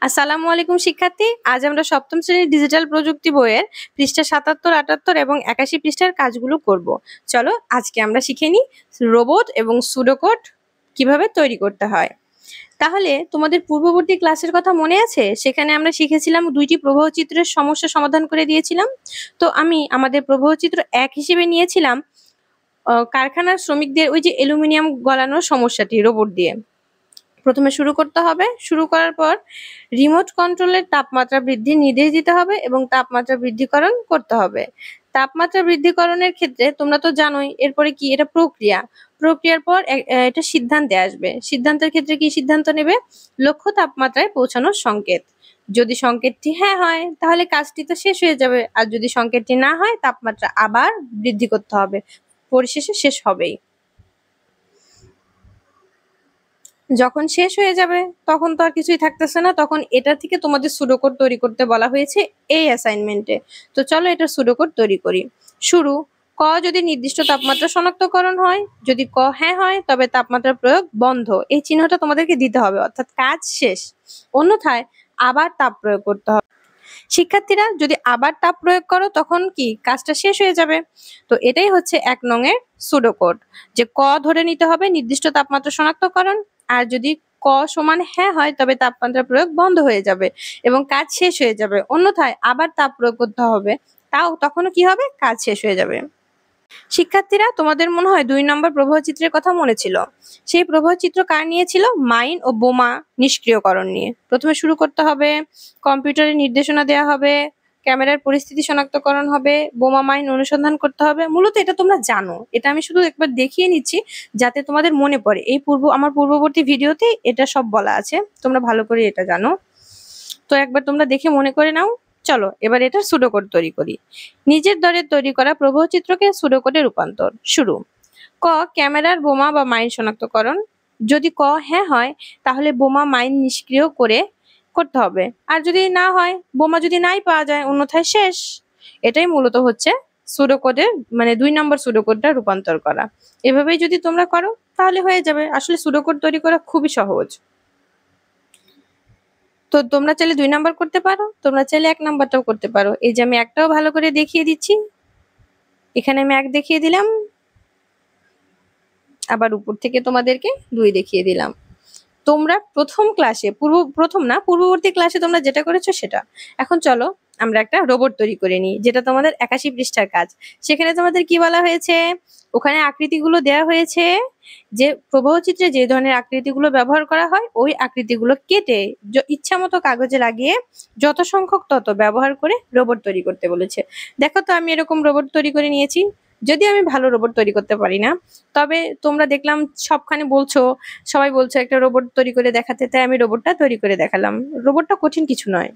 আসসালামু আলাইকুম শিক্ষার্থী, আজ আমরা সপ্তম শ্রেণীর ডিজিটাল প্রযুক্তি বইয়ের পৃষ্ঠা ৭৭, ৭৮ এবং ৮১ পৃষ্ঠার কাজগুলো করব। চলো আজকে আমরা শিখে নিই রোবট এবং সুডোকোড কিভাবে তৈরি করতে হয়। তাহলে তোমাদের পূর্ববর্তী ক্লাসের কথা মনে আছে? সেখানে আমরা শিখেছিলাম দুইটি প্রবাহ চিত্রের সমস্যা সমাধান করে দিয়েছিলাম। তো আমি আমাদের প্রবাহ চিত্র ১ হিসেবে নিয়েছিলাম কারখানার শ্রমিকদের ওই যে অ্যালুমিনিয়াম গলানোর সমস্যাটি রোবট দিয়ে। প্রথমে শুরু করতে হবে। শুরু করার পর রিমোট কন্ট্রোলের তাপমাত্রা বৃদ্ধির নির্দেশ দিতে হবে এবং তাপমাত্রা বৃদ্ধিকরণ করতে হবে। তাপমাত্রা বৃদ্ধিকরণের ক্ষেত্রে তোমরা তো জানোই এরপরে কি, এটা প্রক্রিয়ার পর এটা সিদ্ধান্তে আসবে। সিদ্ধান্তের ক্ষেত্রে কি সিদ্ধান্ত নেবে? লক্ষ্য তাপমাত্রায় পৌঁছানোর সংকেত। যদি সংকেতটি হ্যাঁ হয় তাহলে কাজটি তো শেষ হয়ে যাবে, আর যদি সংকেতটি না হয় তাপমাত্রা আবার বৃদ্ধি করতে হবে, পরিশেষে শেষ হবেই। যখন শেষ হয়ে যাবে তখন তো আর কিছুই থাকতেছে না, তখন এটা থেকে তোমাদের সুডোকোড তৈরি করতে বলা হয়েছে এই অ্যাসাইনমেন্টে। তো চলো এটা সুডোকোড তৈরি করি। শুরু। ক যদি নির্দিষ্ট তাপমাত্রা শনাক্তকরণ হয়, যদি ক হ্যাঁ হয় তবে তাপমাত্রা প্রয়োগ বন্ধ, এই চিহ্নটা তোমাদেরকে দিতে হবে, অর্থাৎ কাজ শেষ। অন্যথায় আবার তাপ প্রয়োগ করতে হবে। শিক্ষার্থীরা যদি আবার তাপ প্রয়োগ করো তখন কি কাজটা শেষ হয়ে যাবে। তো এটাই হচ্ছে ১ নং এর সুডোকোড, যে ক ধরে নিতে হবে নির্দিষ্ট তাপমাত্রা শনাক্তকরণ, আর যদি ক সমান হ্যাঁ হয় তবে তাপমাত্রা প্রয়োগ বন্ধ হয়ে যাবে এবং কাজ শেষ হয়ে যাবে। অন্যথায় আবার তাপ প্রয়োগ করতে হবে, তখনও কি হবে, কাজ শেষ হয়ে যাবে। শিক্ষার্থীরা তোমাদের মনে হয় ২ নম্বর প্রবাহ চিত্রের কথা মনে ছিল। সেই প্রবাহ চিত্র কার নিয়ে ছিল? মাইন ও বোমা নিষ্ক্রিয়করণ নিয়ে। প্রথমে শুরু করতে হবে, কম্পিউটারে নির্দেশনা দেওয়া হবে, ক্যামেরার পরিস্থিতি শনাক্তকরণ হবে, বোমা মাইন অনুসন্ধান করতে হবে। মূলত এটা তোমরা জানো, এটা আমি শুধু একবার দেখিয়ে নিচ্ছি যাতে তোমাদের মনে পড়ে। আমার পূর্ববর্তী ভিডিওতে এটা সব বলা আছে, তোমরা ভালো করে এটা জানো। তো একবার তোমরা দেখে মনে করে নাও। চলো এবার এটা সুডোকোড তৈরি করি। নিজের দরে তৈরি করা প্রবাহ চিত্রকে সুডোকোডে রূপান্তর। শুরু। ক ক্যামেরার বোমা বা মাইন শনাক্তকরণ। যদি ক হ্যাঁ হয় তাহলে বোমা মাইন নিষ্ক্রিয় করতে হবে, আর যদি না হয়, বোমা যদি নাই পাওয়া যায়, অন্যথায় শেষ। এটাই মূলত হচ্ছে সুডোকোডের ২ নম্বর সুডোকোডটা রূপান্তর করা। এভাবেই যদি তোমরা করো তাহলে হয়ে যাবে। আসলে সুডোকোড তৈরি করা খুবই সহজ। তো তোমরা চাইলে ২ নাম্বার করতে পারো, তোমরা চাইলে ১ নাম্বারটাও করতে পারো। এই যে আমি একটাও ভালো করে দেখিয়ে দিচ্ছি, এখানে আমি ১ দেখিয়ে দিলাম, আবার উপর থেকে তোমাদেরকে ২ দেখিয়ে দিলাম। তোমরা পূর্ববর্তী ক্লাসে তোমরা যেটা করেছো সেটা। এখন চলো আমরা একটা রোবট তৈরি করে নিই, যেটা তোমাদের ৮১ পৃষ্ঠার কাজ। সেখানে তোমাদের কি বলা হয়েছে? ওখানে আকৃতিগুলো দেওয়া হয়েছে, যে প্রবাহ চিত্রে যে ধরনের আকৃতিগুলো ব্যবহার করা হয় ওই আকৃতিগুলো কেটে ইচ্ছা মতো কাগজে লাগিয়ে যত সংখ্যক তত ব্যবহার করে রোবট তৈরি করতে বলেছে। দেখো তো আমি এরকম রোবট তৈরি করে নিয়েছি। যদি আমি ভালো রোবট তৈরি করতে পারি না, তবে তোমরা দেখলাম সবাই বলছো একটা রোবট তৈরি করে দেখাতে, তাই আমি রোবটটা তৈরি করে দেখালাম। রোবটটা কঠিন কিছু নয়।